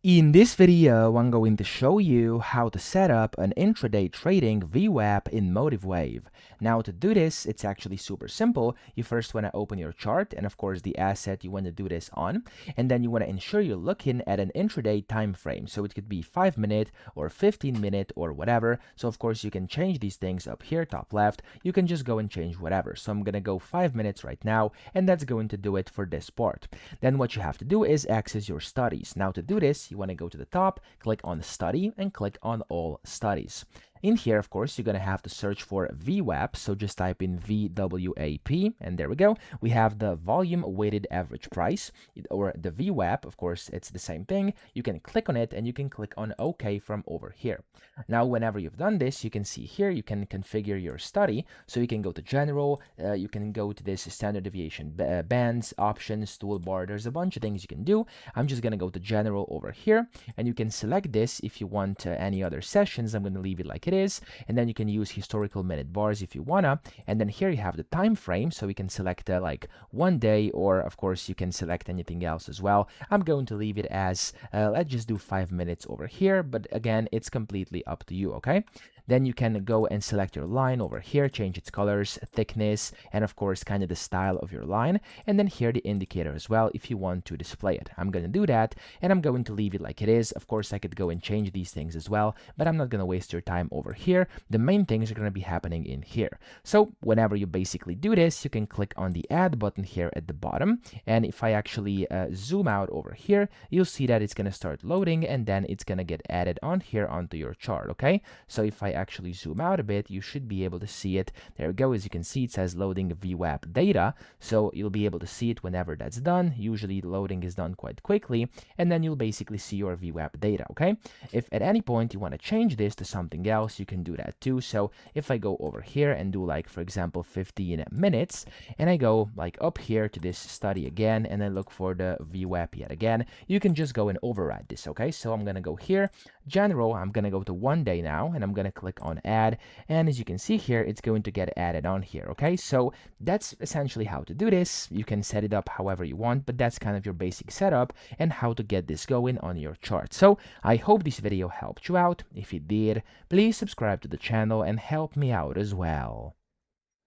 In this video, I'm going to show you how to set up an intraday trading VWAP in MotiveWave. Now to do this, it's actually super simple. You first want to open your chart and of course the asset you want to do this on, and then you want to ensure you're looking at an intraday time frame. So it could be 5-minute or 15-minute or whatever. So of course you can change these things up here, top left. You can just go and change whatever. So I'm going to go 5 minutes right now, and that's going to do it for this part. Then what you have to do is access your studies. Now to do this, you want to go to the top, click on study, and click on all studies. In here, of course, you're going to have to search for VWAP. So just type in VWAP, and there we go. We have the volume weighted average price, or the VWAP. Of course, it's the same thing. You can click on it and you can click on OK from over here. Now, whenever you've done this, you can see here, you can configure your study. So you can go to general, you can go to this standard deviation bands, options, toolbar. There's a bunch of things you can do. I'm just going to go to general over here, and you can select this if you want any other sessions. I'm going to leave it like it is, and then you can use historical minute bars if you wanna, and then here you have the time frame, so we can select like 1 day, or of course you can select anything else as well. I'm going to leave it as let's just do 5 minutes over here, but again, it's completely up to you. Okay, then you can go and select your line over here, change its colors, thickness, and of course kind of the style of your line, and then here the indicator as well if you want to display it. I'm going to do that, and I'm going to leave it like it is. Of course I could go and change these things as well, but I'm not going to waste your time over here. The main things are going to be happening in here. So whenever you basically do this, you can click on the add button here at the bottom, and if I actually zoom out over here, you'll see that it's going to start loading, and then it's going to get added on here onto your chart. Okay, so if I actually zoom out a bit, you should be able to see it. There we go. As you can see, it says loading VWAP data, so you'll be able to see it whenever that's done. Usually loading is done quite quickly, and then you'll basically see your VWAP data. Okay, if at any point you want to change this to something else, you can do that too. So if I go over here and do, like, for example, 15 minutes, and I go like up here to this study again, and I look for the VWAP yet again, you can just go and override this. Okay, so I'm gonna go here, general, I'm gonna go to 1 day now, and I'm gonna click on add, and as you can see here, it's going to get added on here. Okay, so that's essentially how to do this. You can set it up however you want, but that's kind of your basic setup and how to get this going on your chart. So I hope this video helped you out. If it did, please subscribe to the channel and help me out as well.